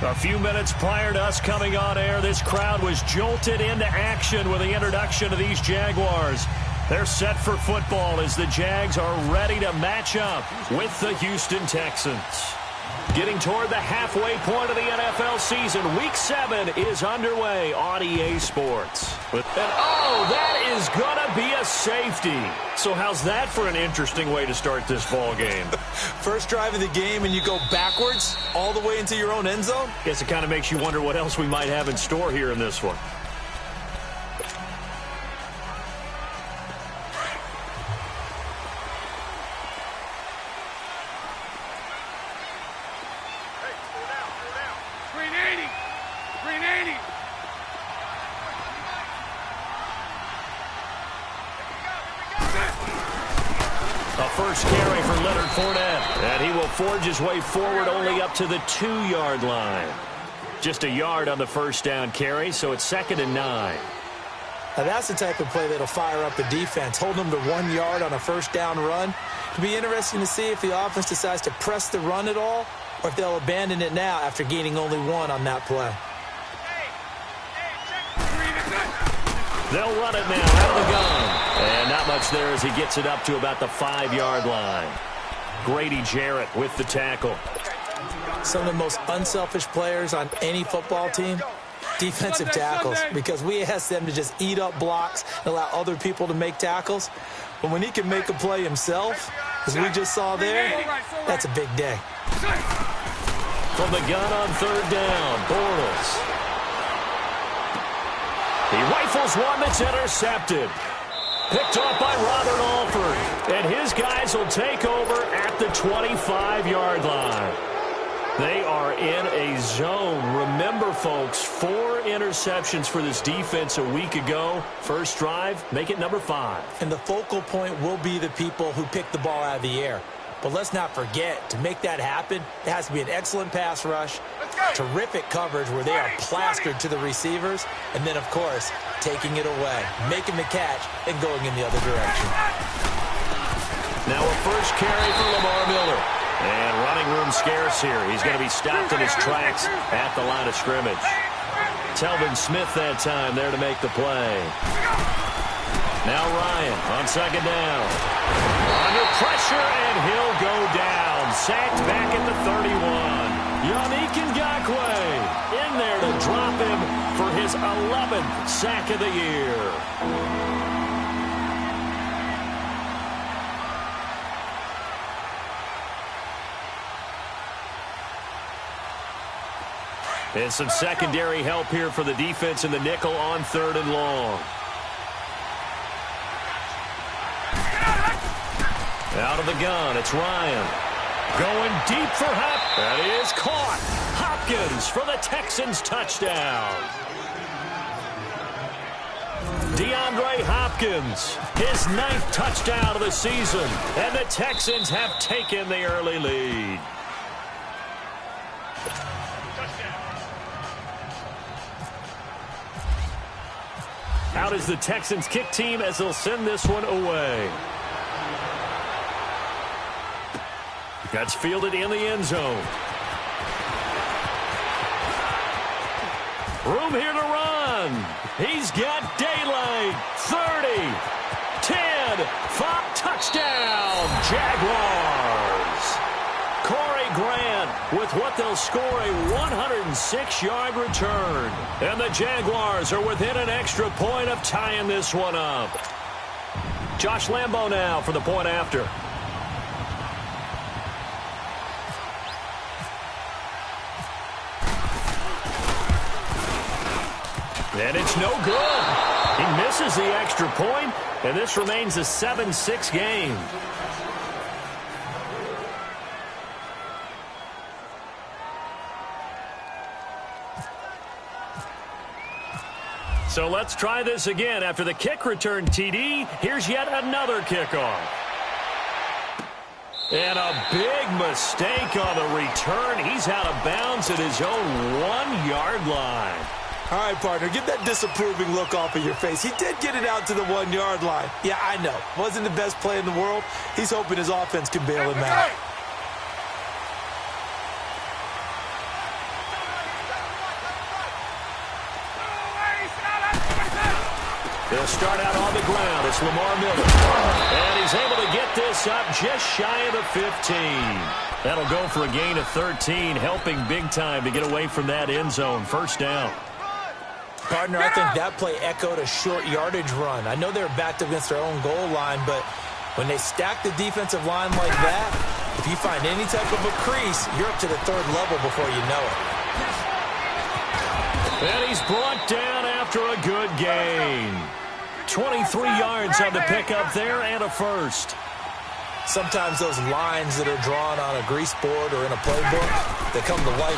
A few minutes prior to us coming on air, this crowd was jolted into action with the introduction of these Jaguars. They're set for football as the Jags are ready to match up with the Houston Texans. Getting toward the halfway point of the NFL season, Week 7 is underway on EA Sports. And that is going to be a safety. So how's that for an interesting way to start this ball game? First drive of the game and you go backwards all the way into your own end zone? Guess it kind of makes you wonder what else we might have in store here in this one. And he will forge his way forward only up to the 2-yard line. Just a yard on the first down carry, so it's 2nd and 9. Now that's the type of play that'll fire up the defense, hold them to 1 yard on a first down run. It'll be interesting to see if the offense decides to press the run at all or if they'll abandon it now after gaining only 1 on that play. They'll run it now out of the gun. And not much there as he gets it up to about the 5-yard line. Grady Jarrett with the tackle. Some of the most unselfish players on any football team, defensive tackles, because we ask them to just eat up blocks and allow other people to make tackles. But when he can make a play himself, as we just saw there, that's a big day. From the gun on 3rd down, Bortles. He rifles one that's intercepted. Picked off by Robert Alford. And his guys will take over at the 25-yard line. They are in a zone. Remember, folks, 4 interceptions for this defense a week ago. First drive, make it number 5. And the focal point will be the people who pick the ball out of the air. But let's not forget, to make that happen, it has to be an excellent pass rush, terrific coverage where they are plastered to the receivers, and then, of course, taking it away, making the catch, and going in the other direction. Now a first carry for Lamar Miller. And running room scarce here. He's going to be stopped in his tracks at the line of scrimmage. Telvin Smith that time there to make the play. Now Ryan on 2nd down. Under pressure, and he'll go down. Sacked back at the 31. Yannick Ngakoue in there to drop him for his 11th sack of the year. And some secondary help here for the defense in the nickel on 3rd and long. Out of the gun, it's Ryan. Going deep for Hop. That is caught. Hopkins for the Texans touchdown. DeAndre Hopkins, his 9th touchdown of the season. And the Texans have taken the early lead. Out is the Texans kick team as they'll send this one away. That's fielded in the end zone. Room here to run. He's got daylight. 30, 10, 5, touchdown, Jaguars. Corey Grant with what they'll score a 106-yard return. And the Jaguars are within an extra point of tying this one up. Josh Lambo now for the point after. And it's no good. He misses the extra point, and this remains a 7-6 game. So let's try this again. After the kick return, TD, here's yet another kickoff. And a big mistake on the return. He's out of bounds at his own 1-yard line. All right, partner, get that disapproving look off of your face. He did get it out to the 1-yard line. Yeah, I know. Wasn't the best play in the world. He's hoping his offense can bail him out. He'll start out on the ground. It's Lamar Miller. And he's able to get this up just shy of the 15. That'll go for a gain of 13, helping big time to get away from that end zone. First down. Partner, I think that play echoed a short yardage run. I know they were backed up against their own goal line, but when they stack the defensive line like that, if you find any type of a crease, you're up to the third level before you know it. And he's brought down after a good gain. 23 yards on the pickup there and a first. Sometimes those lines that are drawn on a grease board or in a playbook, they come to life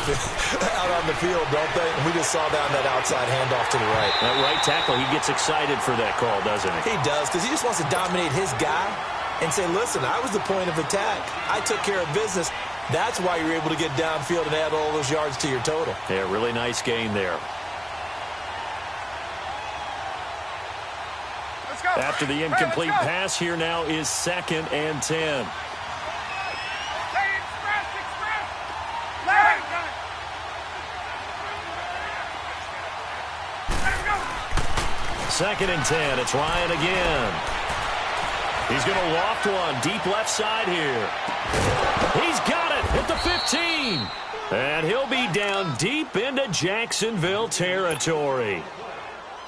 out on the field, don't they? And we just saw that on that outside handoff to the right. That right tackle, he gets excited for that call, doesn't he? He does, because he just wants to dominate his guy and say, listen, I was the point of attack. I took care of business. That's why you're able to get downfield and add all those yards to your total. Yeah, really nice gain there. After the incomplete pass, here now is 2nd and 10. Second and 10. It's Ryan again. He's going to loft one deep left side here. He's got it at the 15. And he'll be down deep into Jacksonville territory.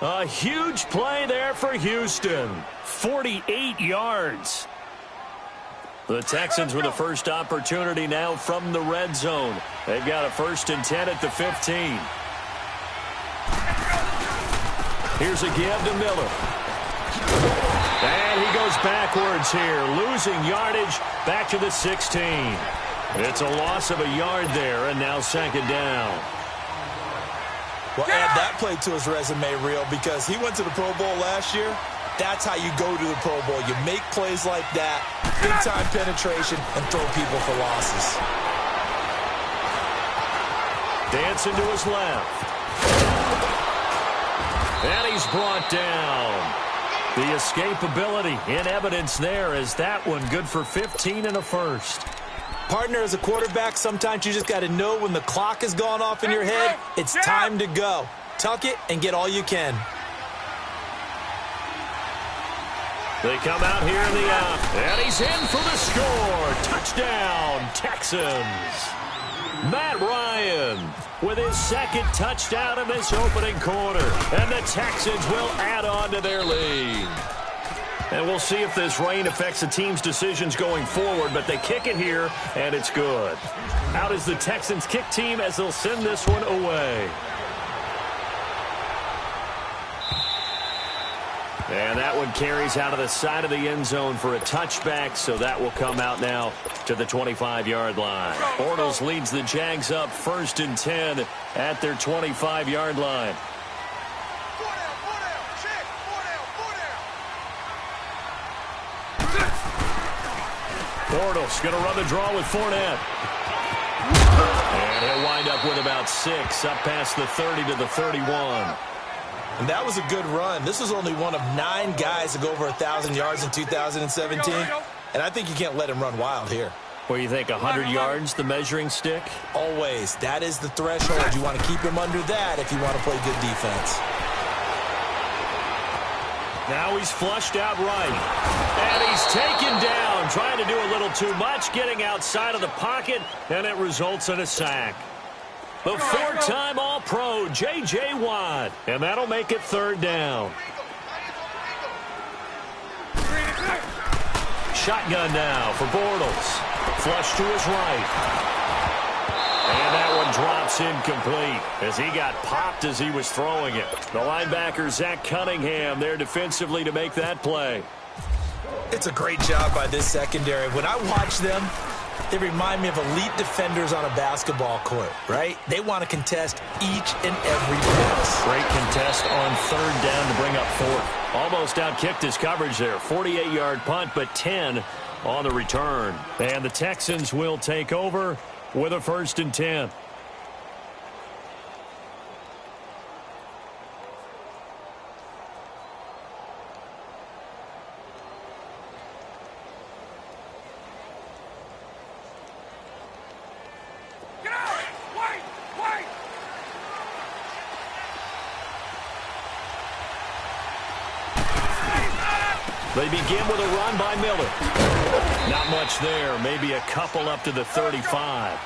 A huge play there for Houston. 48 yards. The Texans with the first opportunity now from the red zone. They've got a 1st and 10 at the 15. Here's a give to Miller. And he goes backwards here, losing yardage back to the 16. It's a loss of a yard there, and now 2nd down. Well, add that play to his resume, Real, because he went to the Pro Bowl last year. That's how you go to the Pro Bowl. You make plays like that, big-time penetration, and throw people for losses. Dancing to his left. And he's brought down. The escapability in evidence there as that one good for 15 and a first. Partner, as a quarterback, sometimes you just got to know when the clock has gone off in your head, it's time to go. Tuck it and get all you can. They come out here in the out, and he's in for the score. Touchdown, Texans. Matt Ryan with his 2nd touchdown in this opening quarter, and the Texans will add on to their lead. And we'll see if this rain affects the team's decisions going forward, but they kick it here, and it's good. Out is the Texans kick team as they'll send this one away. And that one carries out of the side of the end zone for a touchback, so that will come out now to the 25-yard line. Bortles leads the Jags up 1st and 10 at their 25-yard line. Bortles going to run the draw with Fournette. And he'll wind up with about 6, up past the 30 to the 31. And that was a good run. This was only one of 9 guys to go over 1,000 yards in 2017. And I think you can't let him run wild here. What do you think, 100 yards, the measuring stick? Always. That is the threshold. You want to keep him under that if you want to play good defense. Now he's flushed out right. And he's taken down, trying to do a little too much, getting outside of the pocket, and it results in a sack. The 4-time All-Pro, J.J. Watt. And that'll make it 3rd down. Shotgun now for Bortles. Flush to his right. And that one drops incomplete as he got popped as he was throwing it. The linebacker, Zach Cunningham, there defensively to make that play. It's a great job by this secondary. When I watch them, they remind me of elite defenders on a basketball court, right? They want to contest each and every pass. Great contest on 3rd down to bring up 4th. Almost outkicked his coverage there. 48-yard punt, but 10 on the return. And the Texans will take over with a 1st and 10. They begin with a run by Miller. Not much there. Maybe a couple up to the 35.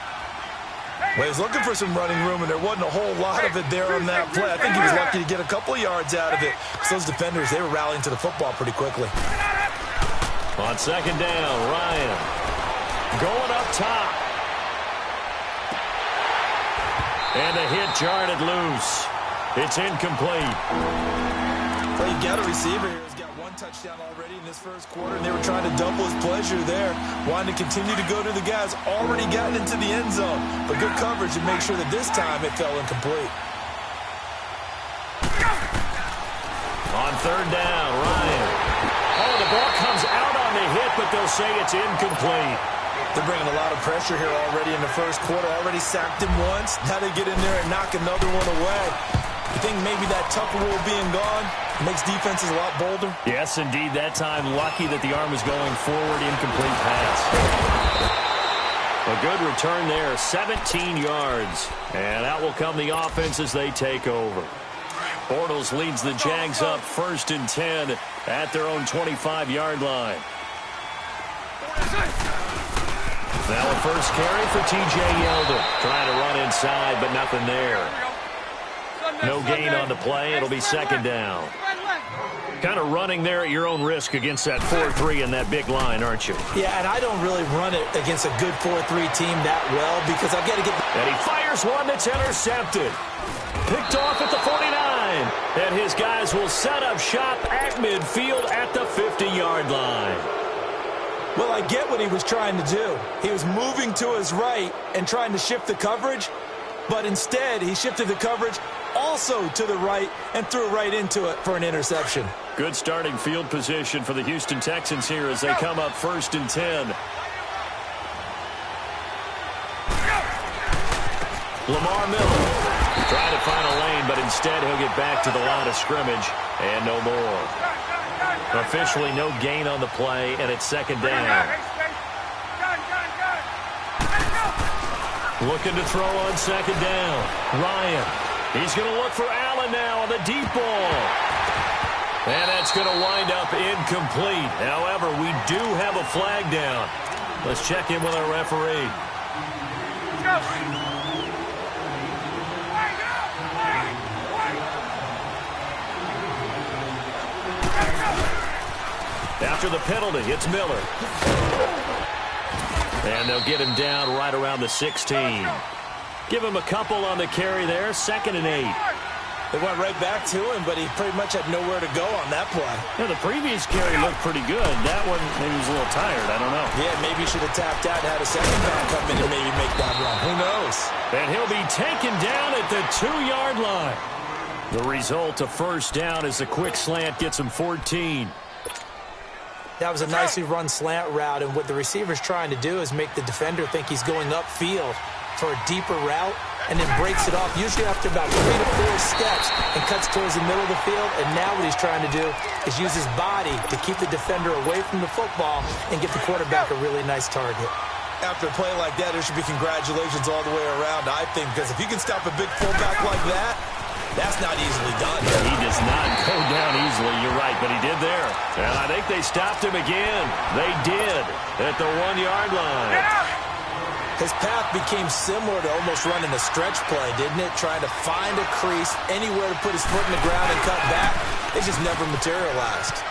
Well, he was looking for some running room, and there wasn't a whole lot of it there on that play. I think he was lucky to get a couple of yards out of it. So those defenders, they were rallying to the football pretty quickly. On second down, Ryan going up top. And the hit jarred it loose. It's incomplete. Well, you got a receiver here who's got one touchdown already in this first quarter, and they were trying to double his pleasure there, wanting to continue to go to the guys already gotten into the end zone. But good coverage to make sure that this time it fell incomplete. On third down, Ryan. Oh, the ball comes out on the hit, but they'll say it's incomplete. They're bringing a lot of pressure here already in the first quarter. Already sacked him once. Now they get in there and knock another one away. You think maybe that Tucker rule being gone makes defenses a lot bolder? Yes, indeed. That time, lucky that the arm was going forward. Incomplete pass. A good return there. 17 yards. And out will come the offense as they take over. Bortles leads the Jags up 1st and 10 at their own 25-yard line. Now a first carry for T.J. Yeldon. Trying to run inside, but nothing there. No gain on the play. It'll be second down. Kind of running there at your own risk against that 4-3 and that big line, aren't you? Yeah, and I don't really run it against a good 4-3 team that well because I've got to get... And he fires one that's intercepted. Picked off at the 49. And his guys will set up shop at midfield at the 50-yard line. Well, I get what he was trying to do. He was moving to his right and trying to shift the coverage, but instead he shifted the coverage also to the right and threw right into it for an interception. Good starting field position for the Houston Texans here as they come up 1st and 10. Lamar Miller trying to find a lane, but instead he'll get back to the line of scrimmage and no more. Officially no gain on the play, and it's second down. Looking to throw on second down. Ryan. He's going to look for Allen now on the deep ball. And that's going to wind up incomplete. However, we do have a flag down. Let's check in with our referee. After the penalty, it's Miller. And they'll get him down right around the 16. Give him a couple on the carry there. 2nd and 8. They went right back to him, but he pretty much had nowhere to go on that play. Yeah, the previous carry looked pretty good. That one, maybe he was a little tired. I don't know. Yeah, maybe he should have tapped out and had a second back come in and maybe make that run. Who knows? And he'll be taken down at the 2-yard line. The result, a first down as the quick slant gets him 14. That was a nicely run slant route, and what the receiver's trying to do is make the defender think he's going upfield for a deeper route, and then breaks it off, usually after about 3 to 4 steps, and cuts towards the middle of the field. And now what he's trying to do is use his body to keep the defender away from the football and get the quarterback a really nice target. After a play like that, there should be congratulations all the way around, I think, because if you can stop a big fullback like that, that's not easily done. He does not go down easily, you're right, but he did there. And I think they stopped him again. They did at the 1-yard line. His path became similar to almost running a stretch play, didn't it? Trying to find a crease, anywhere to put his foot in the ground and cut back. It just never materialized.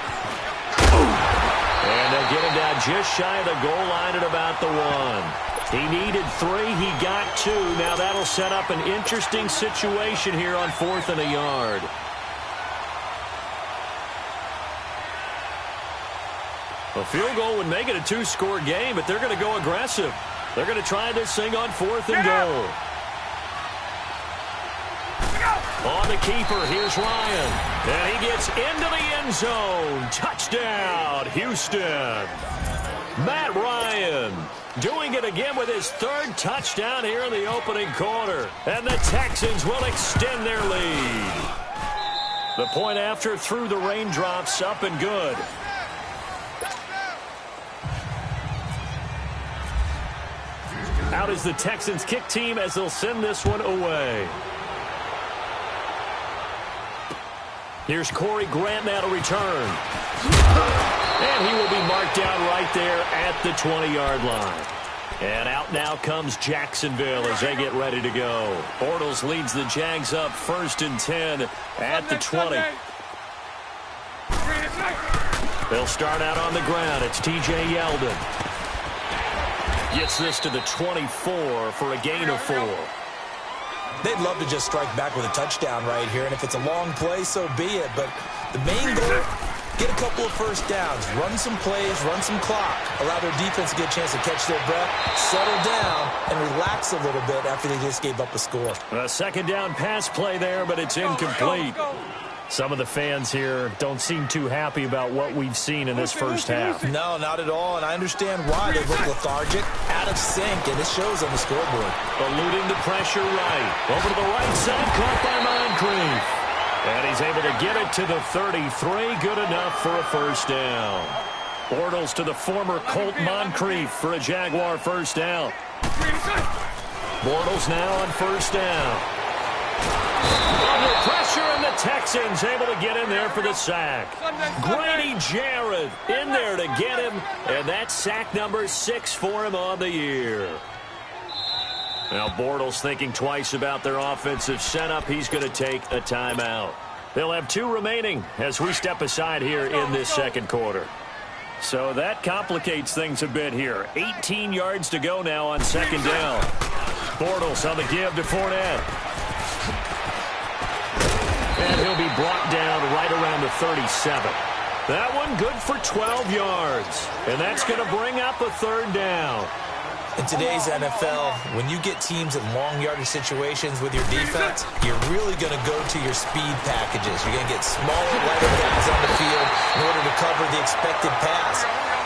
And they'll get him down just shy of the goal line at about the 1. He needed 3. He got 2. Now that'll set up an interesting situation here on 4th and a yard. A field goal would make it a 2-score game, but they're going to go aggressive. They're going to try this thing on 4th and goal. On the keeper, here's Ryan. And he gets into the end zone. Touchdown, Houston. Matt Ryan doing it again with his 3rd touchdown here in the opening quarter. And the Texans will extend their lead. The point after through the raindrops, up and good. Out is the Texans kick team as they'll send this one away. Here's Corey Grant now to return. And he will be marked down right there at the 20-yard line. And out now comes Jacksonville as they get ready to go. Bortles leads the Jags up 1st and 10 at the 20. They'll start out on the ground. It's T.J. Yeldon. Gets this to the 24 for a gain of 4. They'd love to just strike back with a touchdown right here, and if it's a long play, so be it. But the main goal, get a couple of first downs, run some plays, run some clock, allow their defense to get a chance to catch their breath, settle down, and relax a little bit after they just gave up a score. A second down pass play there, but it's incomplete. Some of the fans here don't seem too happy about what we've seen in this first half. No, not at all, and I understand why. They look lethargic, out of sync, and it shows on the scoreboard. Eluding the pressure right. Over to the right side, caught by Moncrief. And he's able to get it to the 33, good enough for a first down. Bortles to the former Colt Moncrief for a Jaguar first down. Bortles now on first down. Under pressure, and the Texans able to get in there for the sack. Grady Jarrett in there to get him, and that's sack number 6 for him on the year. Now Bortles thinking twice about their offensive setup. He's going to take a timeout. They'll have 2 remaining as we step aside here in this second quarter. So that complicates things a bit here. 18 yards to go now on second down. Bortles on the give to Fournette. And he'll be brought down right around the 37. That one good for 12 yards. And that's going to bring up a third down. In today's NFL, when you get teams in long yardage situations with your defense, you're really going to go to your speed packages. You're going to get smaller, lighter guys on the field in order to cover the expected pass.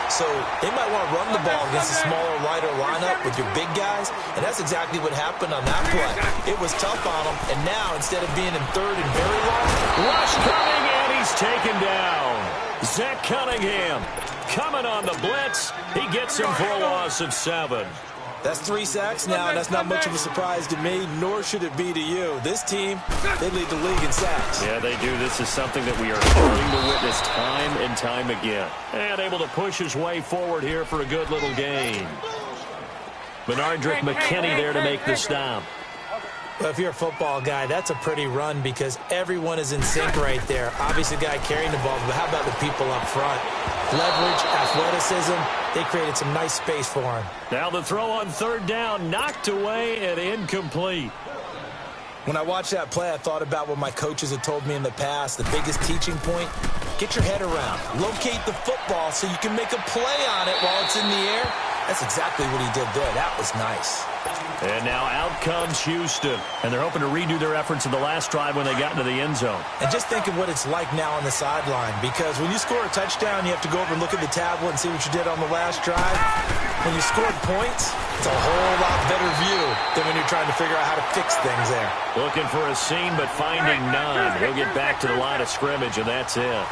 So they might want to run the ball against a smaller, lighter lineup with your big guys, and that's exactly what happened on that play. It was tough on them, and now instead of being in third and very long, rush coming, and he's taken down. Zach Cunningham coming on the blitz. He gets him for a loss of 7. That's 3 sacks now, and that's not much of a surprise to me, nor should it be to you. This team, they lead the league in sacks. Yeah, they do. This is something that we are starting to witness time and time again. And able to push his way forward here for a good little gain. Benardrick McKinney there to make the stop. Well, if you're a football guy, that's a pretty run because everyone is in sync right there. Obviously, the guy carrying the ball, but how about the people up front? Leverage, athleticism, they created some nice space for him. Now the throw on third down, knocked away and incomplete. When I watched that play, I thought about what my coaches had told me in the past. The biggest teaching point, get your head around. Locate the football so you can make a play on it while it's in the air. That's exactly what he did there. That was nice. And now out comes Houston. And they're hoping to redo their efforts in the last drive when they got into the end zone. And just think of what it's like now on the sideline. Because when you score a touchdown, you have to go over and look at the tablet and see what you did on the last drive. When you scored points, it's a whole lot better view than when you're trying to figure out how to fix things there. Looking for a seam, but finding none. He'll get back to the line of scrimmage, and that's it.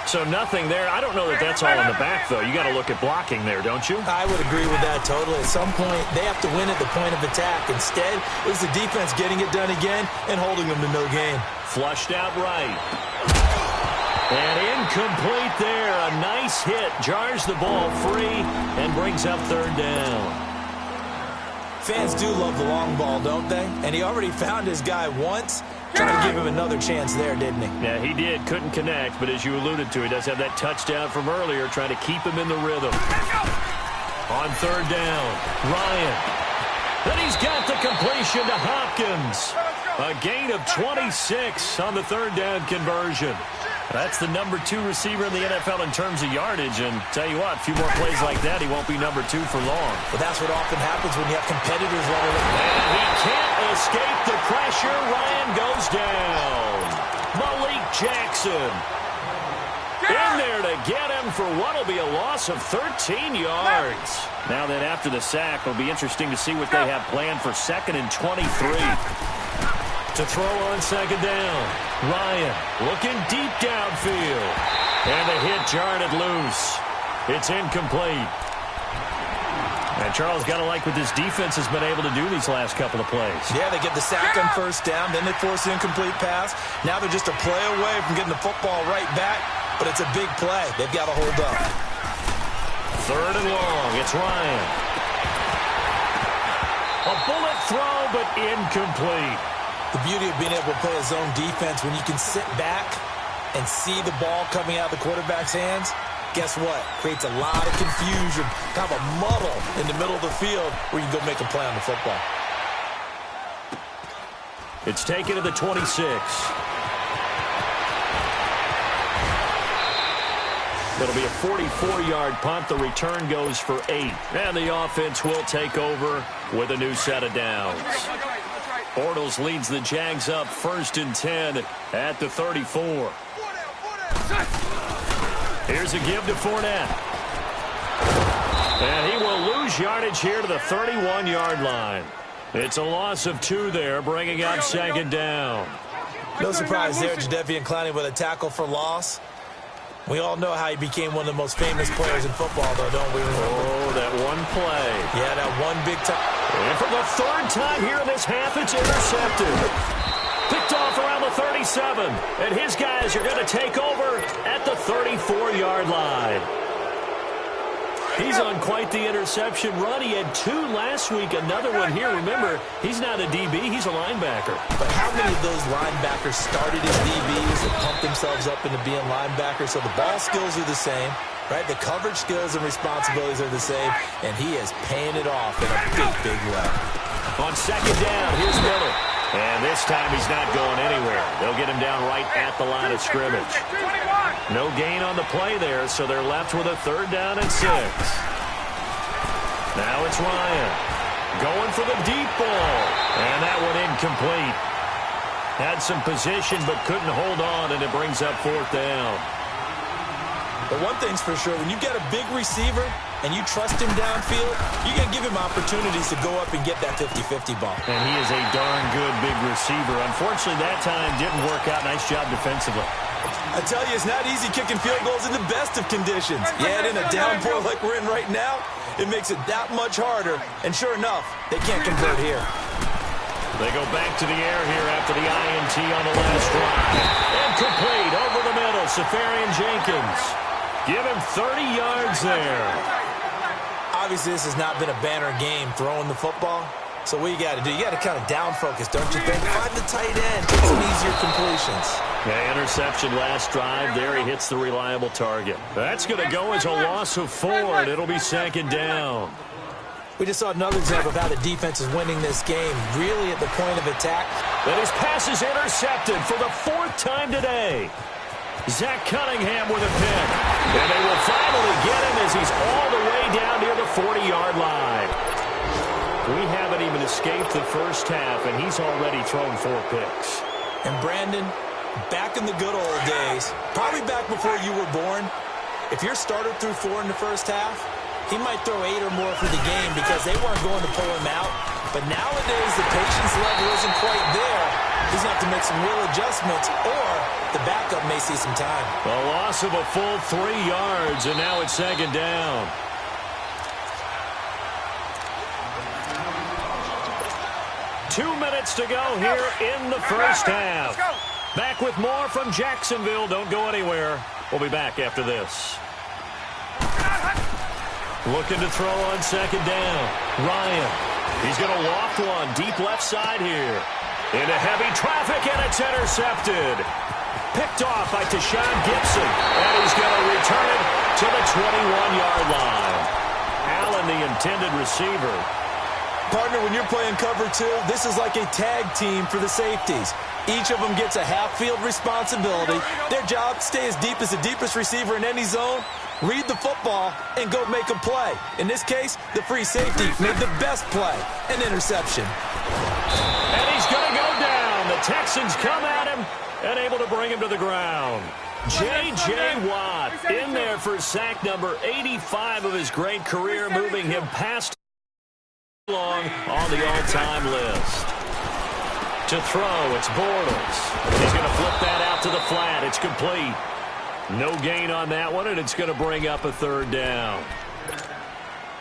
So nothing there. I don't know that that's all in the back, though. You got to look at blocking there, don't you? I would agree with that totally. At some point, they have to win at the point of attack. Instead, it was the defense getting it done again and holding them to no gain. Flushed out right. And incomplete there. A nice hit. Jars the ball free and brings up third down. Fans do love the long ball, don't they? And he already found his guy once. Trying to give him another chance there, didn't he? Yeah, he did. Couldn't connect, but as you alluded to, he does have that touchdown from earlier, trying to keep him in the rhythm. On third down, Ryan. Then he's got the completion to Hopkins. A gain of 26 on the third down conversion. That's the number 2 receiver in the NFL in terms of yardage, and tell you what, a few more plays like that, he won't be number 2 for long. But that's what often happens when you have competitors running. And he can't escape the pressure. Ryan goes down. Malik Jackson in there to get him for what will be a loss of 13 yards. Now then, after the sack, it'll be interesting to see what they have planned for 2nd and 23. To throw on second down, Ryan looking deep downfield. And the hit jarred it loose. It's incomplete. And Charles, got to like what this defense has been able to do these last couple of plays. Yeah, they get the sack on first down, then they force the incomplete pass. Now they're just a play away from getting the football right back. but it's a big play. They've got to hold up. 3rd and long. It's Ryan. A bullet throw, but incomplete. The beauty of being able to play a zone defense, when you can sit back and see the ball coming out of the quarterback's hands, guess what? Creates a lot of confusion, kind of a muddle in the middle of the field where you can go make a play on the football. It's taken to the 26. It'll be a 44-yard punt. The return goes for 8. And the offense will take over with a new set of downs. Bortles leads the Jags up 1st and 10 at the 34. Here's a give to Fournette. And he will lose yardage here to the 31-yard line. It's a loss of 2 there, bringing up 2nd down. No surprise there, Jadeveon Clowney with a tackle for loss. We all know how he became one of the most famous players in football, though, don't we remember? Oh, that one play. Yeah, that one big time. And for the 3rd time here in this half, it's intercepted. Picked off around the 37. And his guys are going to take over at the 34-yard line. He's on quite the interception run. He had 2 last week, another one here. Remember, he's not a DB, he's a linebacker. But how many of those linebackers started as DBs and pumped themselves up into being linebackers? So the ball skills are the same, right? The coverage skills and responsibilities are the same, and he is paying it off in a big, big way. On 2nd down, here's Miller. And this time he's not going anywhere. They'll get him down right at the line of scrimmage. No gain on the play there, so they're left with a 3rd down and 6. Now it's Ryan. Going for the deep ball. And that one incomplete. Had some position but couldn't hold on, and it brings up 4th down. But one thing's for sure, when you get a big receiver and you trust him downfield, you're going to give him opportunities to go up and get that 50-50 ball. And he is a darn good big receiver. Unfortunately, that time didn't work out. Nice job defensively. I tell you, it's not easy kicking field goals in the best of conditions. Yet in a downpour like we're in right now, it makes it that much harder. And sure enough, they can't convert here. They go back to the air here after the INT on the last drive. Incomplete over the middle, Safarian Jenkins. Give him 30 yards there. Obviously, this has not been a banner game throwing the football. So what you got to do, you got to kind of down focus, don't you think? Find the tight end, get some easier completions. Yeah, interception last drive. There he hits the reliable target. That's going to go as a loss of 4, and it'll be 2nd down. We just saw another example of how the defense is winning this game, really at the point of attack. And his pass is intercepted for the 4th time today. Zach Cunningham with a pick. And they will finally get him as he's all the way down near the 40-yard line. We haven't even escaped the first half, and he's already thrown 4 picks. And Brandon, back in the good old days, probably back before you were born, if your starter threw 4 in the first half, he might throw 8 or more for the game because they weren't going to pull him out. But nowadays, the patience level isn't quite there. He's going to have to make some real adjustments, or the backup may see some time. A loss of a full 3 yards, and now it's 2nd down. Two minutes to go here in the first half. Back with more from Jacksonville. Don't go anywhere. We'll be back after this. Looking to throw on 2nd down. Ryan. He's going to loft one deep left side here. Into heavy traffic, and it's intercepted. Picked off by Tashawn Gibson. And he's going to return it to the 21-yard line. Allen, the intended receiver. Partner, when you're playing cover 2, this is like a tag team for the safeties. Each of them gets a half-field responsibility. Their job, stay as deep as the deepest receiver in any zone, read the football, and go make a play. In this case, the free safety made the best play, an interception. And he's going to go down. The Texans come at him and able to bring him to the ground. J.J. Watt in there for sack number 85 of his great career, moving him past long on the all-time list. To throw, it's Bortles. He's going to flip that out to the flat. It's complete. No gain on that one, and it's going to bring up a 3rd down.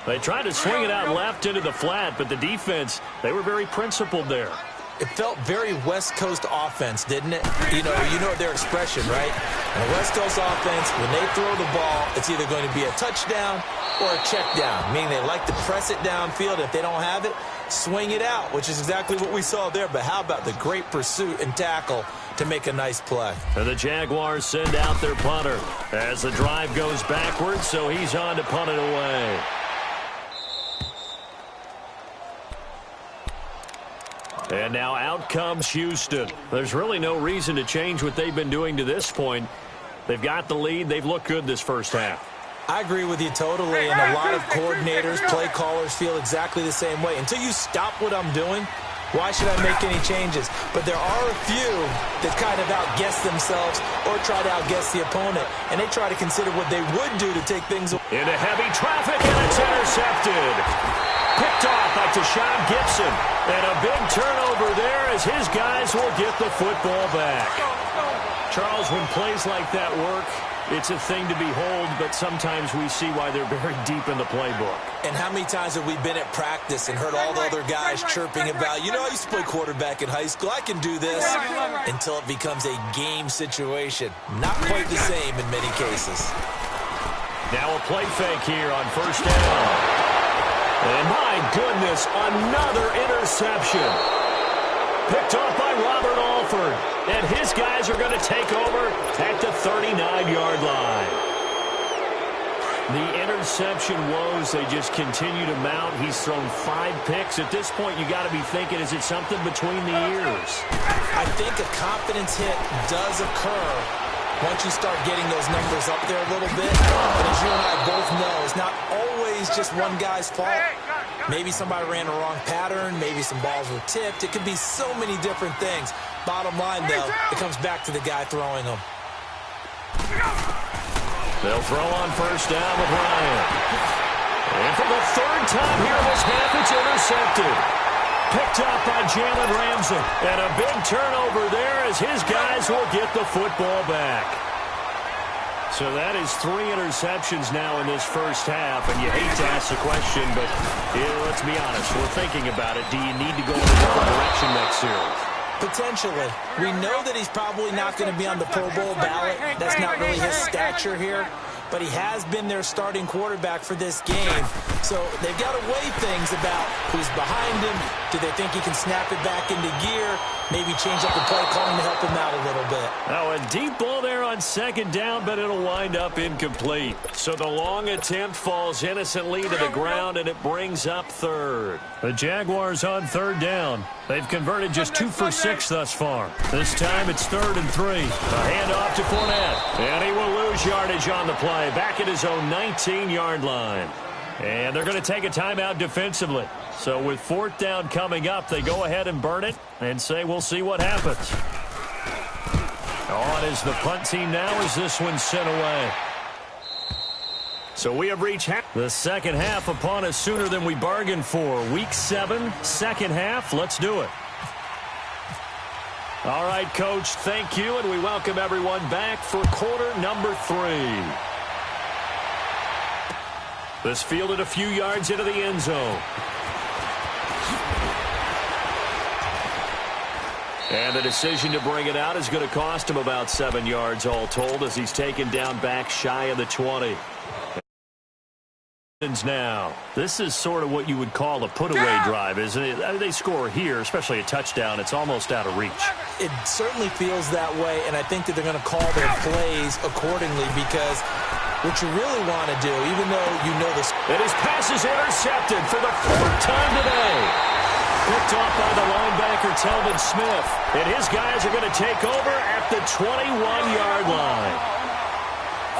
They tried to swing it out left into the flat, but the defense, they were very principled there. It felt very West Coast offense, didn't it? You know their expression, right? And the West Coast offense, when they throw the ball, it's either going to be a touchdown or a check down, meaning they like to press it downfield. If they don't have it, swing it out, which is exactly what we saw there. But how about the great pursuit and tackle to make a nice play? And the Jaguars send out their punter as the drive goes backwards, so he's on to punt it away. And now out comes Houston. There's really no reason to change what they've been doing to this point. They've got the lead. They've looked good this first half. I agree with you totally, and a lot of coordinators, play callers feel exactly the same way. Until you stop what I'm doing, why should I make any changes? But there are a few that kind of outguess themselves or try to outguess the opponent, and they try to consider what they would do to take things away. Into heavy traffic, and it's intercepted. Picked off by Tashawn Gibson. And a big turnover there as his guys will get the football back. Charles, when plays like that work, it's a thing to behold, but sometimes we see why they're very deep in the playbook. And how many times have we been at practice and heard all the other guys chirping about, I used to play quarterback in high school, I can do this, until it becomes a game situation. Not quite the same in many cases. Now a play fake here on first down. And my goodness, another interception. Picked off by Robert Alford. And his guys are going to take over at the 39-yard line. The interception woes, they just continue to mount. He's thrown 5 picks. At this point, you got to be thinking, is it something between the ears? I think a confidence hit does occur once you start getting those numbers up there a little bit. But as you and I both know, it's not always just one guy's fault. Maybe somebody ran a wrong pattern. Maybe some balls were tipped. It could be so many different things. Bottom line, though, it comes back to the guy throwing them. They'll throw on first down with Ryan. And for the third time here this half, it's intercepted. Picked up by Jalen Ramsey. And a big turnover there as his guys will get the football back. So that is 3 interceptions now in this first half. And you hate to ask the question, but let's be honest. We're thinking about it. Do you need to go in a different direction next series? Potentially. We know that he's probably not going to be on the Pro Bowl ballot. That's not really his stature here. But he has been their starting quarterback for this game. So they've got to weigh things about who's behind him. Do they think he can snap it back into gear? Maybe change up the play calling to help him out a little bit. Now a deep ball there on second down, but it'll wind up incomplete. So the long attempt falls innocently to the ground, and it brings up third. The Jaguars on third down. They've converted just 2 for 6 thus far. This time it's 3rd and 3. A handoff to Fournette. And he will lose yardage on the play. Back at his own 19-yard line. And they're going to take a timeout defensively. So with 4th down coming up, they go ahead and burn it and say we'll see what happens. On is the punt team now as this one's sent away. So we have reached the second half upon us sooner than we bargained for. Week 7, second half. Let's do it. All right, Coach, thank you, and we welcome everyone back for quarter number 3. This fielded a few yards into the end zone. And the decision to bring it out is going to cost him about 7 yards all told as he's taken down back shy of the 20. Now, this is sort of what you would call a put-away drive, isn't it? I mean, they score here, especially a touchdown. It's almost out of reach. It certainly feels that way, and I think that they're going to call their plays accordingly because what you really want to do, even though you know this. And his pass is intercepted for the 4th time today. Picked off by the linebacker, Telvin Smith. And his guys are going to take over at the 21-yard line.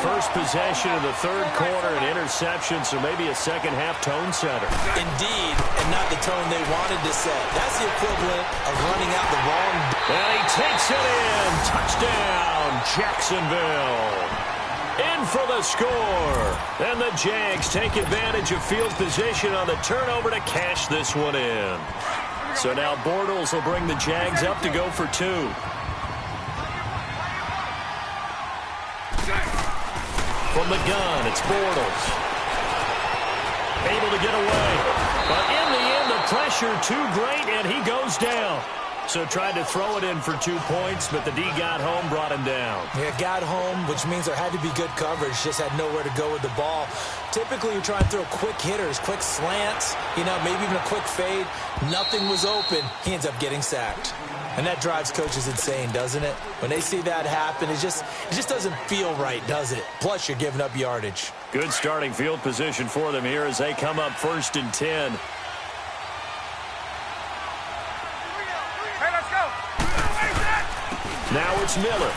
First possession of the 3rd quarter, an interception, so maybe a second-half tone setter. Indeed, and not the tone they wanted to set. That's the equivalent of running out the wrong. And he takes it in. Touchdown, Jacksonville. In for the score. And the Jags take advantage of field position on the turnover to cash this one in. So now Bortles will bring the Jags up to go for 2. From the gun, it's Bortles. Able to get away. But in the end, the pressure too great, and he goes down. So tried to throw it in for 2 points, but the D got home, brought him down. Yeah, got home, which means there had to be good coverage. Just had nowhere to go with the ball. Typically, you're trying to throw quick hitters, quick slants, maybe even a quick fade. Nothing was open. He ends up getting sacked. And that drives coaches insane, doesn't it? When they see that happen, it just doesn't feel right, does it? Plus, you're giving up yardage. Good starting field position for them here as they come up 1st and 10. Now it's Miller.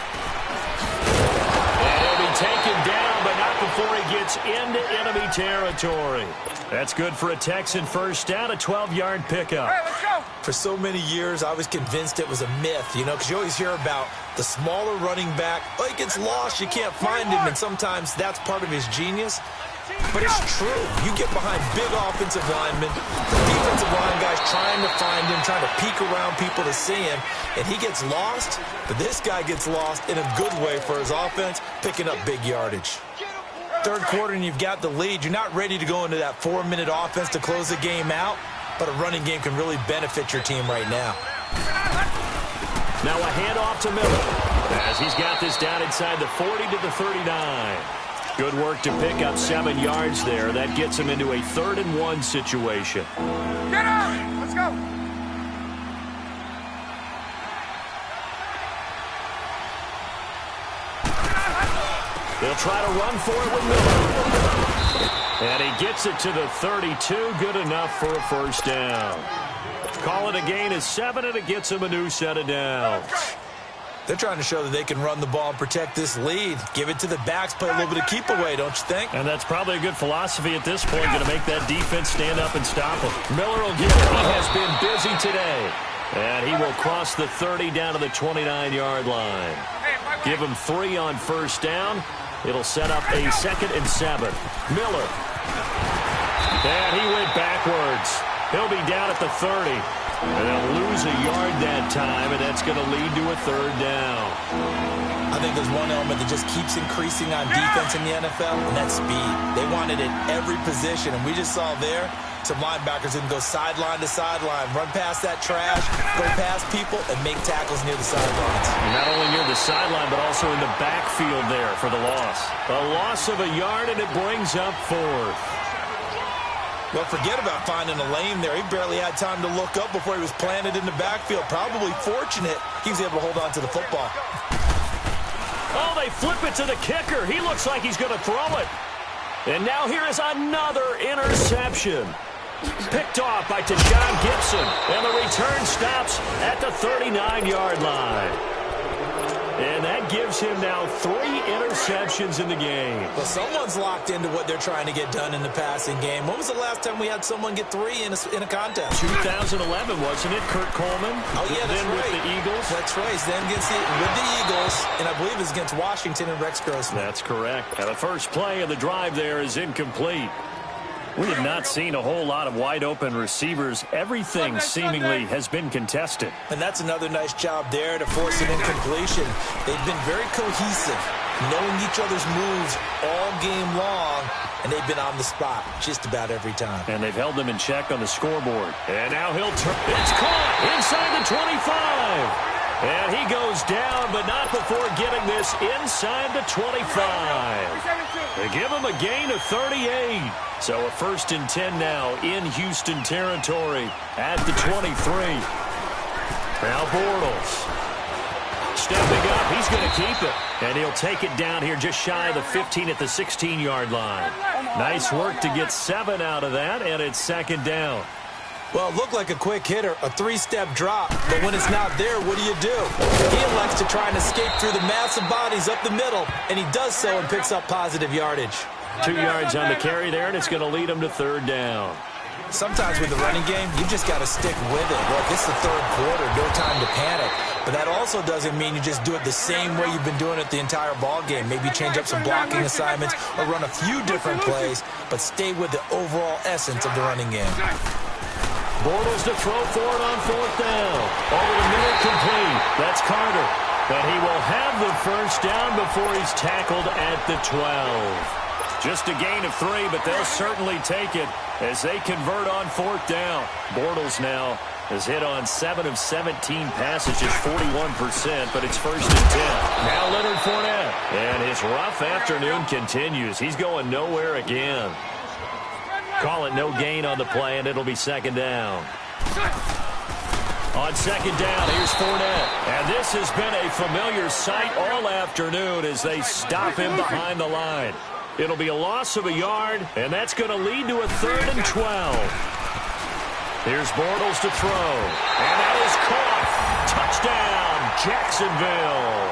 And he'll be taken down, but not before he gets into enemy territory. That's good for a Texan first down, a 12-yard pickup. Hey, let's go. For so many years, I was convinced it was a myth, because you always hear about the smaller running back. Oh, he gets lost, you can't find him, and sometimes that's part of his genius. But it's true. You get behind big offensive linemen, the defensive line guys trying to find him, trying to peek around people to see him, and he gets lost. But this guy gets lost in a good way for his offense, picking up big yardage. Third quarter and you've got the lead. You're not ready to go into that 4-minute offense to close the game out, but a running game can really benefit your team right now. Now a handoff to Miller as he's got this down inside the 40 to the 39. Good work to pick up 7 yards there. That gets him into a 3rd and 1 situation. Get up! Let's go! They'll try to run for it with Miller. And he gets it to the 32. Good enough for a first down. Call it a gain of 7, and it gets him a new set of downs. They're trying to show that they can run the ball and protect this lead. Give it to the backs, play a little bit of keep away, don't you think? And that's probably a good philosophy at this point, going to make that defense stand up and stop him. Miller will get it. He has been busy today. And he will cross the 30 down to the 29-yard line. Give him 3 on first down. It'll set up a 2nd and 7. Miller. And he went backwards. He'll be down at the 30. And they'll lose a yard that time, and that's going to lead to a 3rd down. I think there's one element that just keeps increasing on defense in the NFL, and that's speed. They want it at every position, and we just saw there some linebackers who can go sideline to sideline, run past that trash, go past people, and make tackles near the sidelines. And not only near the sideline, but also in the backfield there for the loss. A loss of a yard, and it brings up 4th. Well, forget about finding a lane there. He barely had time to look up before he was planted in the backfield. Probably fortunate he was able to hold on to the football. Oh, they flip it to the kicker. He looks like he's going to throw it. And now here is another interception. Picked off by Tashawn Gibson. And the return stops at the 39-yard line. And that gives him now 3 interceptions in the game. Well, someone's locked into what they're trying to get done in the passing game. When was the last time we had someone get 3 in a contest? 2011, wasn't it? Kurt Coleman. Oh, yeah, that's then right. With the Eagles. That's right. Then with the Eagles, and I believe it's against Washington and Rex Grossman. That's correct. Now, the first play of the drive there is incomplete. We have not seen a whole lot of wide-open receivers. Everything seemingly has been contested. And that's another nice job there to force an incompletion. They've been very cohesive, knowing each other's moves all game long, and they've been on the spot just about every time. And they've held them in check on the scoreboard. And now he'll turn. It's caught inside the 25. And he goes down, but not before getting this inside the 25. They give him a gain of 38. So a 1st and 10 now in Houston territory at the 23. Now Bortles stepping up. He's going to keep it. And he'll take it down here just shy of the 15 at the 16-yard line. Nice work to get 7 out of that, and it's 2nd down. Well, it looked like a quick hitter, a 3-step drop, but when it's not there, what do? He elects to try and escape through the massive bodies up the middle, and he does so and picks up positive yardage. 2 yards on the carry there, and it's going to lead him to 3rd down. Sometimes with the running game, you just got to stick with it. Look, it's the 3rd quarter, no time to panic. But that also doesn't mean you just do it the same way you've been doing it the entire ball game. Maybe change up some blocking assignments or run a few different plays, but stay with the overall essence of the running game. Bortles to throw for it on 4th down. Over the middle, complete. That's Carter. But he will have the first down before he's tackled at the 12. Just a gain of 3, but they'll certainly take it as they convert on 4th down. Bortles now Has hit on 7 of 17 passes, just 41%, but it's 1st and 10. Now Leonard Fournette. And his rough afternoon continues. He's going nowhere again. Call it no gain on the play, and it'll be 2nd down. On 2nd down, here's Fournette. And this has been a familiar sight all afternoon as they stop him behind the line. It'll be a loss of a yard, and that's going to lead to a 3rd and 12. Here's Bortles to throw. And that is caught. Touchdown, Jacksonville.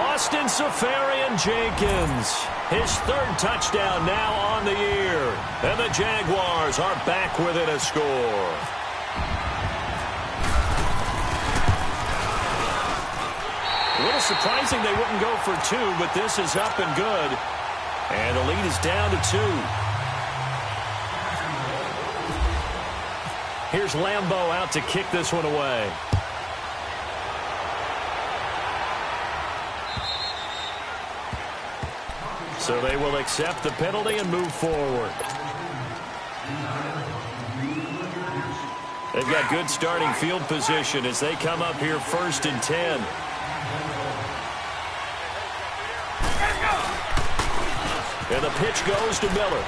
Austin Seferian-Jenkins. His 3rd touchdown now on the year. And the Jaguars are back within a score. A little surprising they wouldn't go for 2, but this is up and good. And the lead is down to 2. Here's Lambeau out to kick this one away. So they will accept the penalty and move forward. They've got good starting field position as they come up here 1st and 10. And the pitch goes to Miller.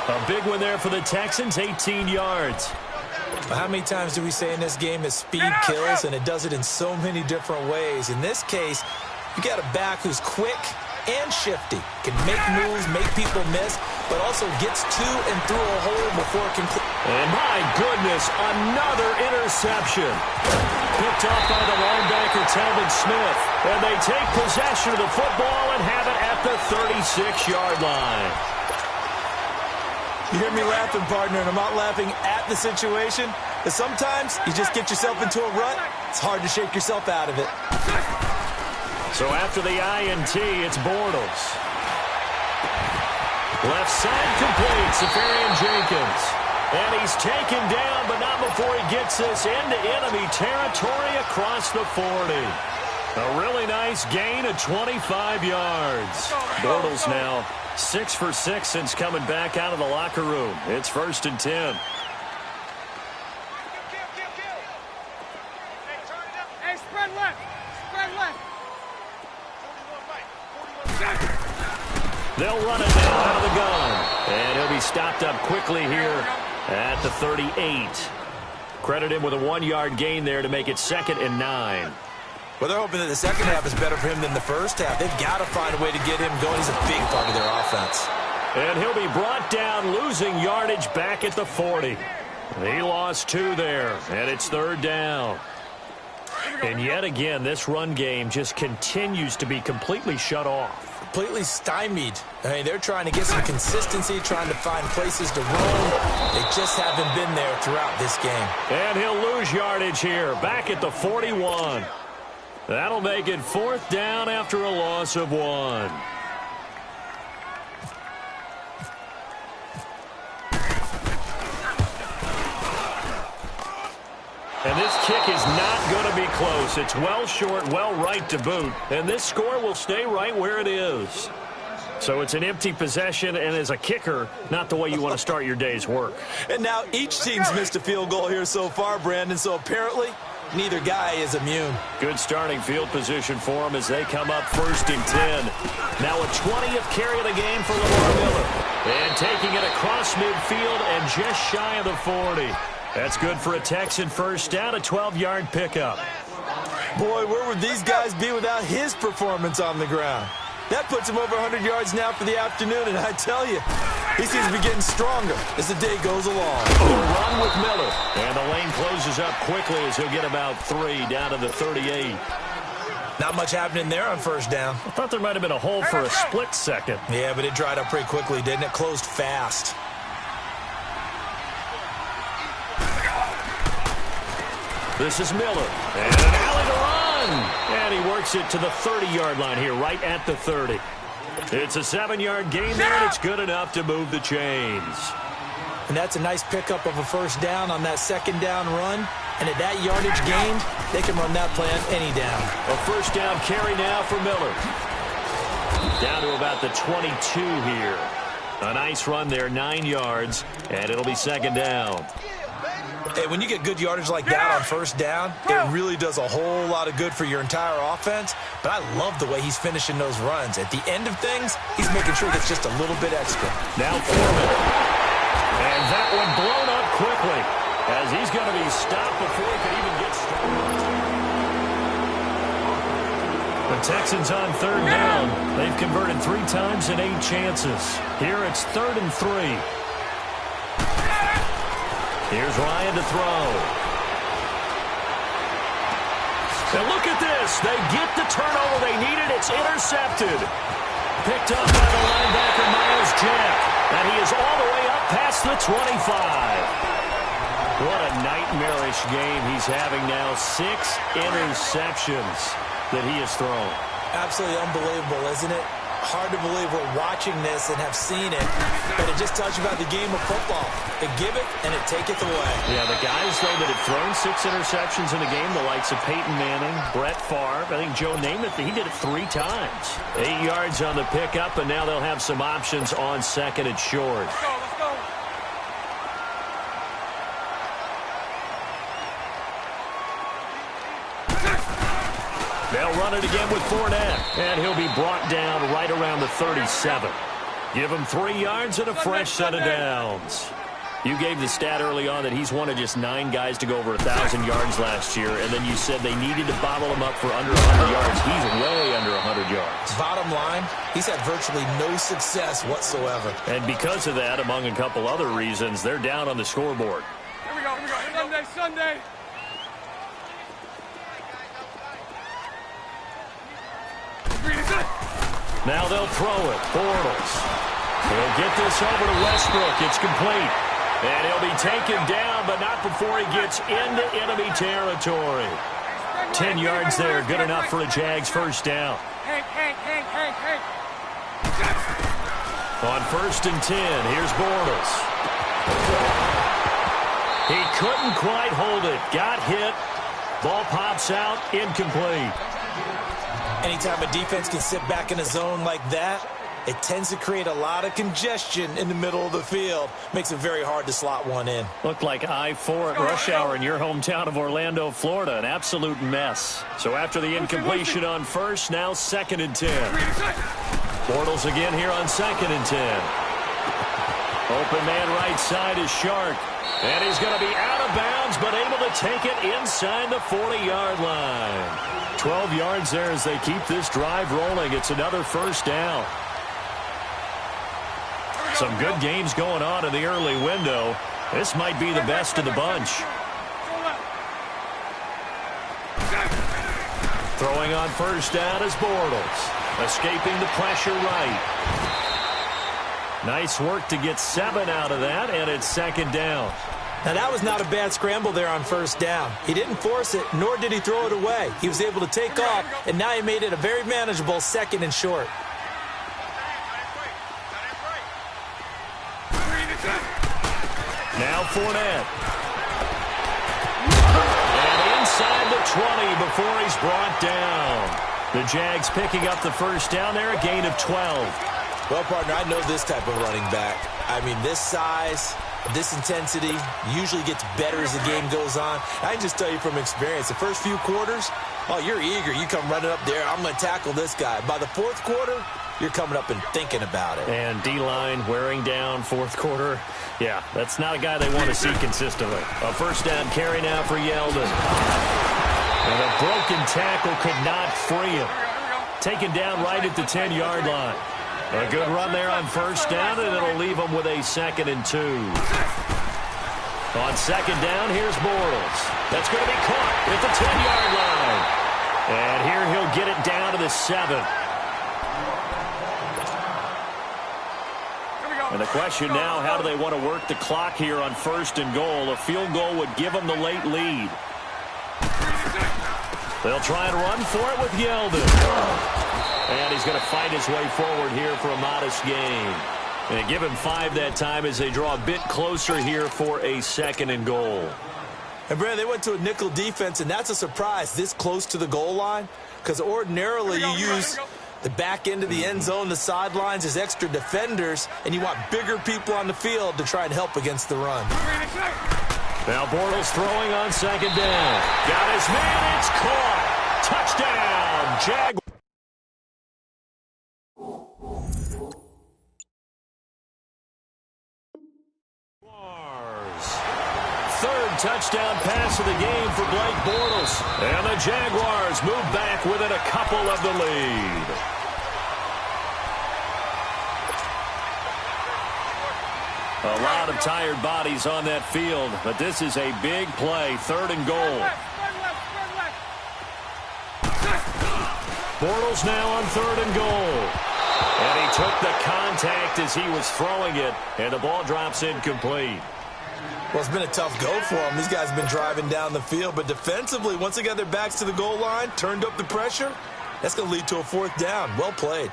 A big one there for the Texans, 18 yards. How many times do we say in this game that speed kills, and it does it in so many different ways? In this case, you got a back who's quick and shifty, can make moves, make people miss, but also gets to and through a hole before it can. And my goodness, another interception. Picked off by the linebacker, Telvin Smith. And they take possession of the football and have it at the 36-yard line. You hear me laughing, partner, and I'm not laughing at the situation. But sometimes you just get yourself into a rut. It's hard to shake yourself out of it. So after the INT, it's Bortles. Left side complete, Seferian-Jenkins. And he's taken down, but not before he gets this into enemy territory across the 40. A really nice gain of 25 yards. Bortles now 6 for 6 since coming back out of the locker room. It's 1st and 10. Hey, spread left. Spread left. They'll run it now out of the gun. And he'll be stopped up quickly here at the 38. Credit him with a 1-yard gain there to make it 2nd and 9. Well, they're hoping that the second half is better for him than the first half. They've got to find a way to get him going. He's a big part of their offense. And he'll be brought down, losing yardage back at the 40. He lost 2 there, and it's 3rd down. And yet again, this run game just continues to be completely shut off. Completely stymied. I mean, they're trying to get some consistency, trying to find places to roam. They just haven't been there throughout this game. And he'll lose yardage here, back at the 41. That'll make it 4th down after a loss of 1. And this kick is not going to be close. It's well short, well right to boot. And this score will stay right where it is. So it's an empty possession, and as a kicker, not the way you want to start your day's work. And now each team's missed a field goal here so far, Brandon, so apparently neither guy is immune. Good starting field position for them as they come up 1st and 10. Now a 20th carry of the game for Lamar Miller. And taking it across midfield and just shy of the 40. That's good for a Texan 1st down, a 12-yard pickup. Boy, where would these guys be without his performance on the ground? That puts him over 100 yards now for the afternoon, and I tell you, he seems to be getting stronger as the day goes along. A run with Miller. And the lane closes up quickly as he'll get about 3 down to the 38. Not much happening there on 1st down. I thought there might have been a hole for a split second. Yeah, but it dried up pretty quickly, didn't it? Closed fast. This is Miller. And an alley to run. And he works it to the 30-yard line here, right at the 30. It's a 7-yard gain there, and it's good enough to move the chains. And that's a nice pickup of a 1st down on that 2nd down run. And at that yardage gained, they can run that play on any down. A 1st down carry now for Miller. Down to about the 22 here. A nice run there, 9 yards, and it'll be second down. Hey, when you get good yardage like that on first down, it really does a whole lot of good for your entire offense. But I love the way he's finishing those runs. At the end of things, he's making sure he gets just a little bit extra. Now Foreman. And that one blown up quickly as he's going to be stopped before he can even get started. The Texans on third down. They've converted 3 times in 8 chances. Here it's 3rd and 3. Here's Ryan to throw. And look at this. They get the turnover they needed. It's intercepted. Picked up by the linebacker, Miles Jack. And he is all the way up past the 25. What a nightmarish game he's having now. 6 interceptions that he has thrown. Absolutely unbelievable, isn't it? Hard to believe we're watching this and have seen it, but it just tells you about the game of football. They give it, and it taketh away. Yeah, the guys, though, that have thrown 6 interceptions in a game, the likes of Peyton Manning, Brett Favre, I think Joe Namath, he did it 3 times. 8 yards on the pickup, and now they'll have some options on 2nd and short. Let's go, let's go. They'll run it again with Fournette, and he'll be brought down right around the 37. Give him 3 yards and a fresh set of downs. You gave the stat early on that he's one of just 9 guys to go over 1,000 yards last year, and then you said they needed to bottle him up for under 100 yards. He's way under 100 yards. Bottom line, he's had virtually no success whatsoever. And because of that, among a couple other reasons, they're down on the scoreboard. Here we go, here we go. Sunday, Sunday. Now they'll throw it. Bortles. He'll get this over to Westbrook. It's complete. And he'll be taken down, but not before he gets into enemy territory. 10 yards there. Good enough for a Jags first down. Hank. On 1st and 10, here's Bortles. He couldn't quite hold it. Got hit. Ball pops out. Incomplete. Anytime a defense can sit back in a zone like that, it tends to create a lot of congestion in the middle of the field. Makes it very hard to slot one in. Looked like I-4 at rush hour in your hometown of Orlando, Florida. An absolute mess. So after the incompletion on 1st, now 2nd and 10. Bortles again here on 2nd and 10. Open man right side is Shark. And he's going to be out of bounds, but able to take it inside the 40-yard line. 12 yards there as they keep this drive rolling. It's another first down. Some good games going on in the early window. This might be the best of the bunch. Throwing on 1st down is Bortles. Escaping the pressure right. Nice work to get 7 out of that, and it's 2nd down. Now, that was not a bad scramble there on 1st down. He didn't force it, nor did he throw it away. He was able to take off, and now he made it a very manageable 2nd and short. Now Fournette. And inside the 20 before he's brought down. The Jags picking up the first down there, a gain of 12. Well, partner, I know this type of running back. I mean, this size, this intensity usually gets better as the game goes on. I can just tell you from experience, the first few quarters, oh, you're eager. You come running up there, I'm going to tackle this guy. By the 4th quarter, you're coming up and thinking about it. And D-line wearing down 4th quarter. Yeah, that's not a guy they want to see consistently. A first down carry now for Yeldon. And a broken tackle could not free him. Taken down right at the 10-yard line. A good run there on 1st down, and it'll leave him with a 2nd and 2. On 2nd down, here's Bortles. That's going to be caught at the 10-yard line. And here he'll get it down to the 7. And the question now, how do they want to work the clock here on 1st and goal? A field goal would give them the late lead. They'll try and run for it with Yeldon. And he's going to fight his way forward here for a modest gain. And give him 5 that time as they draw a bit closer here for a 2nd and goal. And, Brad, they went to a nickel defense, and that's a surprise this close to the goal line. Because ordinarily you use The back end of the end zone, the sidelines is extra defenders, and you want bigger people on the field to try and help against the run. Now Bortles throwing on second down. Got his man, it's caught. Touchdown, Jaguars. Third touchdown pass of the game for Blake Bortles. And the Jaguars move back within a couple of the lead. A lot of tired bodies on that field, but this is a big play, 3rd and goal. Bortles now on 3rd and goal. And he took the contact as he was throwing it, and the ball drops incomplete. Well, it's been a tough go for them. These guys have been driving down the field, but defensively, once they got their backs to the goal line, turned up the pressure, that's going to lead to a 4th down. Well played.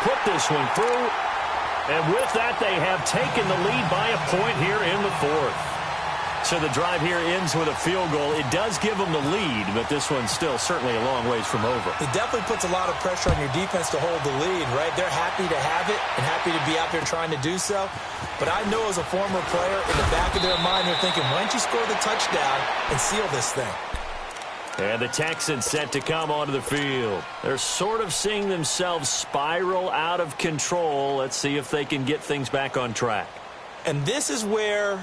Put this one through, and with that, they have taken the lead by a point here in the 4th. So the drive here ends with a field goal. It does give them the lead, but this one's still certainly a long ways from over. It definitely puts a lot of pressure on your defense to hold the lead, right? They're happy to have it and happy to be out there trying to do so. But I know as a former player, in the back of their mind, they're thinking, why don't you score the touchdown and seal this thing? And the Texans set to come onto the field. They're sort of seeing themselves spiral out of control. Let's see if they can get things back on track. And this is where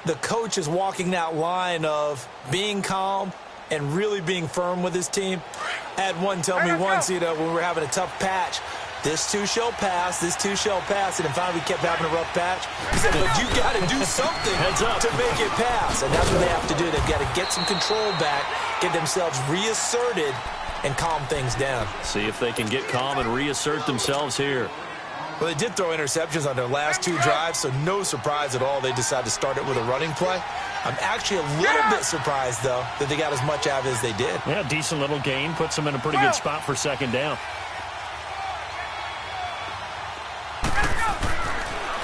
the coach is walking that line of being calm and really being firm with his team. I had one tell me once, when we were having a tough patch, this too shall pass, this too shall pass. And finally we kept having a rough patch. He said, but you got to do something to make it pass. And that's what they have to do. They've got to get some control back, get themselves reasserted, and calm things down. See if they can get calm and reassert themselves here. Well, they did throw interceptions on their last 2 drives, so no surprise at all they decided to start it with a running play. I'm actually a little bit surprised, though, that they got as much out of it as they did. Yeah, decent little gain. Puts them in a pretty good spot for 2nd down.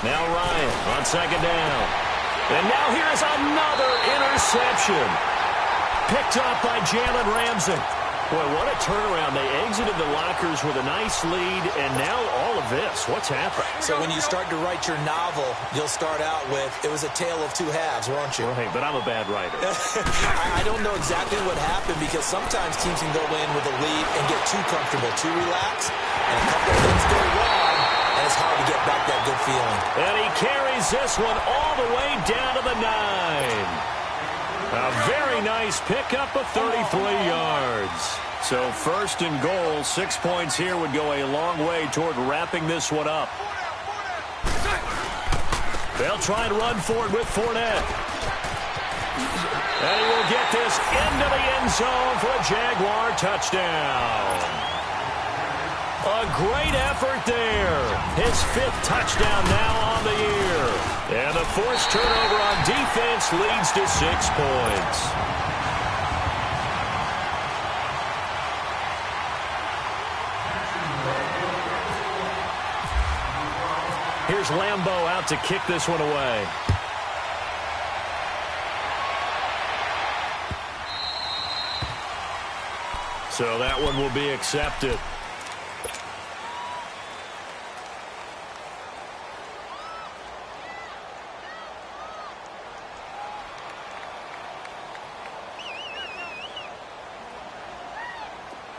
Now Ryan on 2nd down. And now here's another interception. Picked up by Jalen Ramsey. Boy, what a turnaround. They exited the lockers with a nice lead, and now all of this. What's happened? So when you start to write your novel, you'll start out with, it was a tale of 2 halves, won't you? Well, hey, but I'm a bad writer. I don't know exactly what happened, because sometimes teams can go in with a lead and get too comfortable, too relaxed, and a couple of things go wrong, and it's hard to get back that good feeling. And he carries this one all the way down to the 9. A very nice pickup of 33 yards. So 1st and goal, 6 points here would go a long way toward wrapping this one up. They'll try and run forward with Fournette. And he will get this into the end zone for a Jaguar touchdown. A great effort there. His 5th touchdown now on the year. And the forced turnover on defense leads to 6 points. Here's Lambeau out to kick this one away. So that one will be accepted.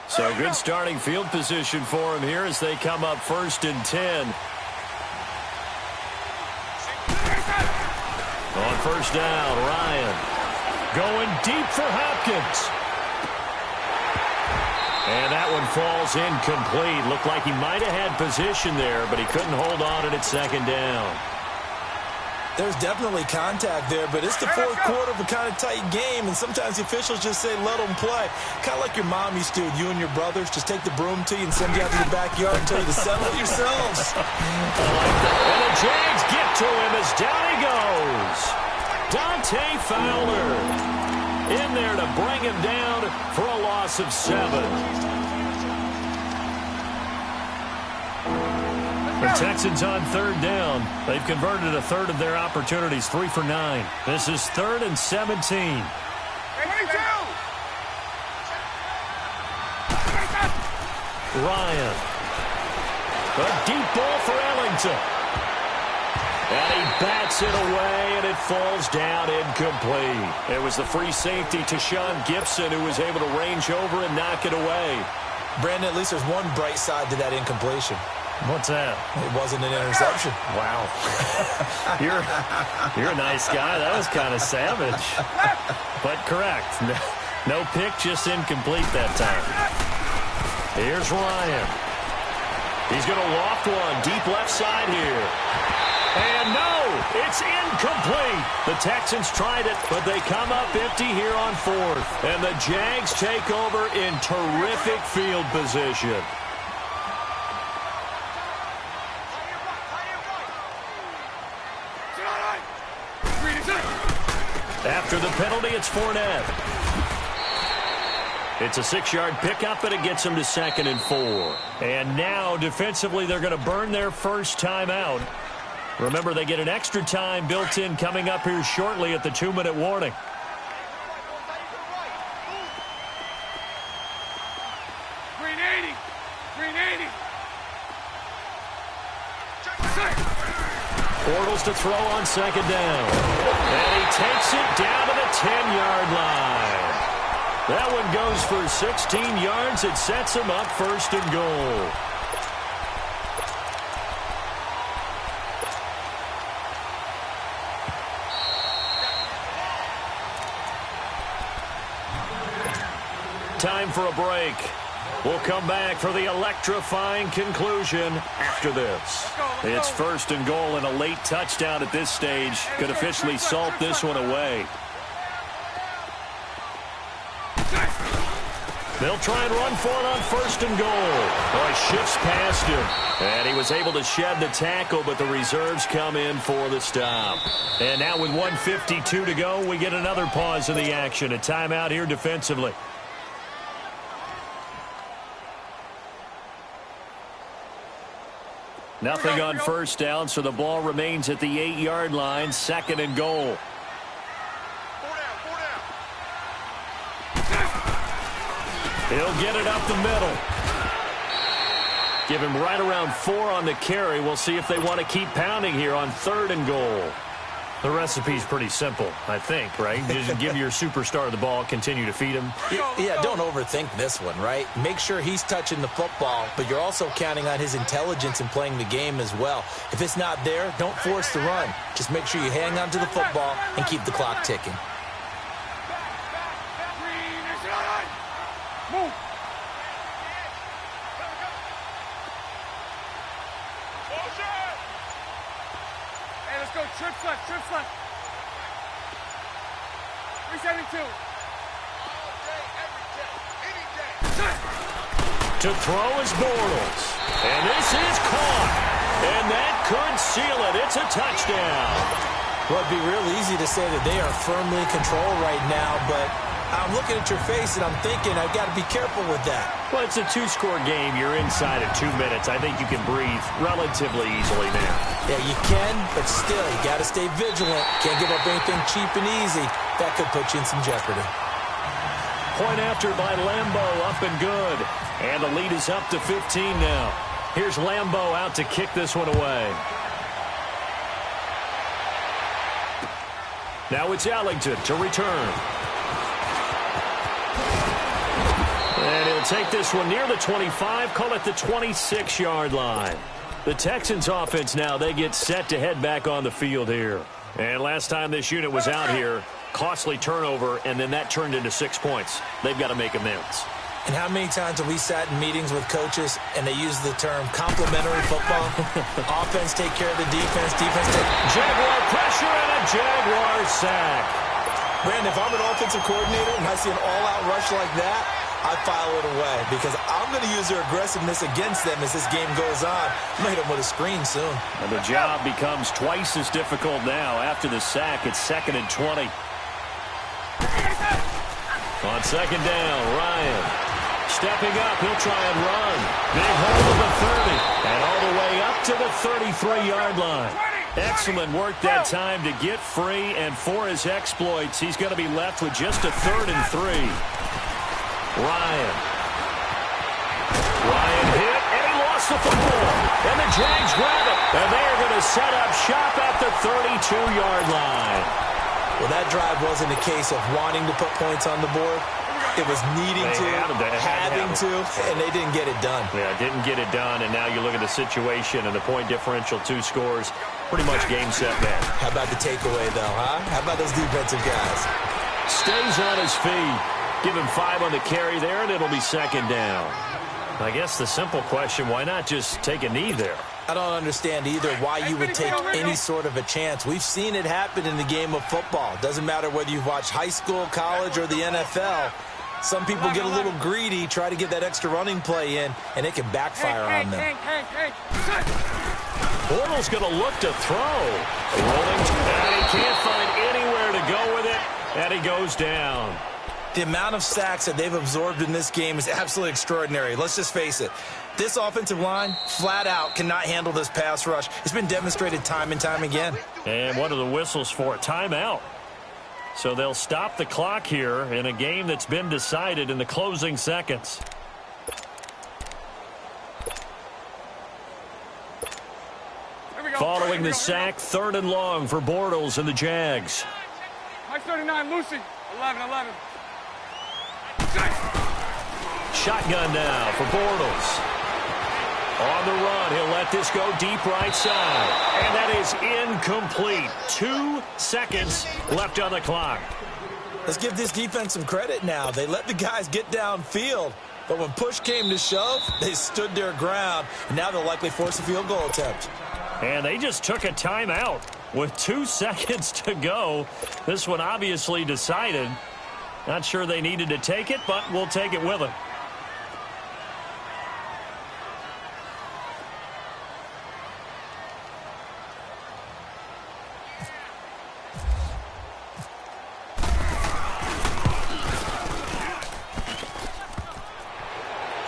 So good starting field position for him here as they come up 1st and 10. On 1st down, Ryan going deep for Hopkins. And that one falls incomplete. Looked like he might have had position there, but he couldn't hold on it at 2nd down. There's definitely contact there, but it's the 4th quarter of a kind of tight game, and sometimes the officials just say, let them play. Kind of like your mom used to, you and your brothers, just take the broom to you and send you out to the backyard and tell you to settle it yourselves. And the Jags get to him as down he goes. Dante Fowler in there to bring him down for a loss of 7. The Texans on 3rd down. They've converted a third of their opportunities, 3 for 9. This is 3rd and 17. Ryan. A deep ball for Ellington. And he bats it away, and it falls down incomplete. It was the free safety to Sean Gibson who was able to range over and knock it away. Brandon, at least there's one bright side to that incompletion. What's that? It wasn't an interception. Wow. You're a nice guy. That was kind of savage. But correct. No pick, just incomplete that time. Here's Ryan. He's going to loft one deep left side here. And no, it's incomplete. The Texans tried it, but they come up empty here on 4th. And the Jags take over in terrific field position. After the penalty, it's Fournette. It's a 6-yard pickup, and it gets them to 2nd and 4. And now, defensively, they're going to burn their first timeout. Remember, they get an extra time built in coming up here shortly at the 2-minute warning. Bortles to throw on 2nd down. And he takes it down to the 10-yard line. That one goes for 16 yards. It sets him up 1st and goal. Time for a break. We'll come back for the electrifying conclusion after this. It's 1st and goal, and a late touchdown at this stage could officially salt this one away. They'll try and run for it on 1st and goal. Oh, he shifts past him. And he was able to shed the tackle, but the reserves come in for the stop. And now with 1:52 to go, we get another pause in the action. A timeout here defensively. Nothing on 1st down, so the ball remains at the 8-yard line. 2nd and goal. He'll get it up the middle. Give him right around 4 on the carry. We'll see if they want to keep pounding here on 3rd and goal. The recipe's pretty simple, I think, right? Just give your superstar the ball, continue to feed him. Yeah, don't overthink this one, right? Make sure he's touching the football, but you're also counting on his intelligence in playing the game as well. If it's not there, don't force the run. Just make sure you hang on to the football and keep the clock ticking. Move. Hey, let's go. Trips left, trips left. 372. All day, every day, any day. To throw is Bortles. And this is caught. And that could seal it. It's a touchdown. Well, it'd be real easy to say that they are firmly in control right now, but I'm looking at your face and I'm thinking I've got to be careful with that. Well, it's a 2-score game. You're inside of 2 minutes. I think you can breathe relatively easily now. Yeah, you can, but still, you got to stay vigilant. Can't give up anything cheap and easy. That could put you in some jeopardy. Point after by Lambo, up and good. And the lead is up to 15 now. Here's Lambo out to kick this one away. Now it's Ellington to return. And he'll take this one near the 25, call it the 26-yard line. The Texans offense now, they get set to head back on the field here. And last time this unit was out here, costly turnover, and then that turned into 6 points. They've got to make amends. And how many times have we sat in meetings with coaches and they use the term complementary football? Offense take care of the defense, defense take... Jaguar pressure and a Jaguar sack. Brandon, if I'm an offensive coordinator and I see an all-out rush like that, I file it away because I'm going to use their aggressiveness against them as this game goes on. I'm going to hit them with a screen soon. And the job becomes twice as difficult now. After the sack, it's 2nd and 20. On second down, Ryan. Stepping up, he'll try and run. Big hole to the 30. And all the way up to the 33-yard line. Excellent work that time to get free, and for his exploits, he's going to be left with just a 3rd and 3. Ryan hit, and he lost the football. And the Jags grab it, and they're going to set up shop at the 32-yard line. Well, that drive wasn't a case of wanting to put points on the board. It was needing to, having to, and they didn't get it done. Yeah, didn't get it done, and now you look at the situation and the point differential, 2 scores, pretty much game, set, match. How about the takeaway, though, huh? How about those defensive guys? Stays on his feet. Give him 5 on the carry there, and it'll be second down. I guess the simple question, why not just take a knee there? I don't understand either why you would take any sort of a chance. We've seen it happen in the game of football. Doesn't matter whether you've watched high school, college, or the NFL. Some people get a little greedy, try to get that extra running play in, and it can backfire on them. Bortles going to look to throw. Rolling, and he can't find anywhere to go with it, and he goes down. The amount of sacks that they've absorbed in this game is absolutely extraordinary. Let's just face it. This offensive line, flat out, cannot handle this pass rush. It's been demonstrated time and time again. And what are the whistles for? Timeout. So they'll stop the clock here in a game that's been decided in the closing seconds. Following the sack, 3rd and long for Bortles and the Jags. Mike 39, Lucy, 11. Shotgun now for Bortles. On the run, he'll let this go deep right side. And that is incomplete. 2 seconds left on the clock. Let's give this defense some credit now. They let the guys get downfield. But when push came to shove, they stood their ground. And now they'll likely force a field goal attempt. And they just took a timeout with 2 seconds to go. This one obviously decided. Not sure they needed to take it, but we'll take it with them.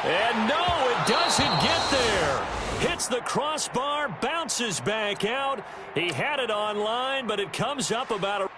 And no, it doesn't get there. Hits the crossbar, bounces back out. He had it online, but it comes up about a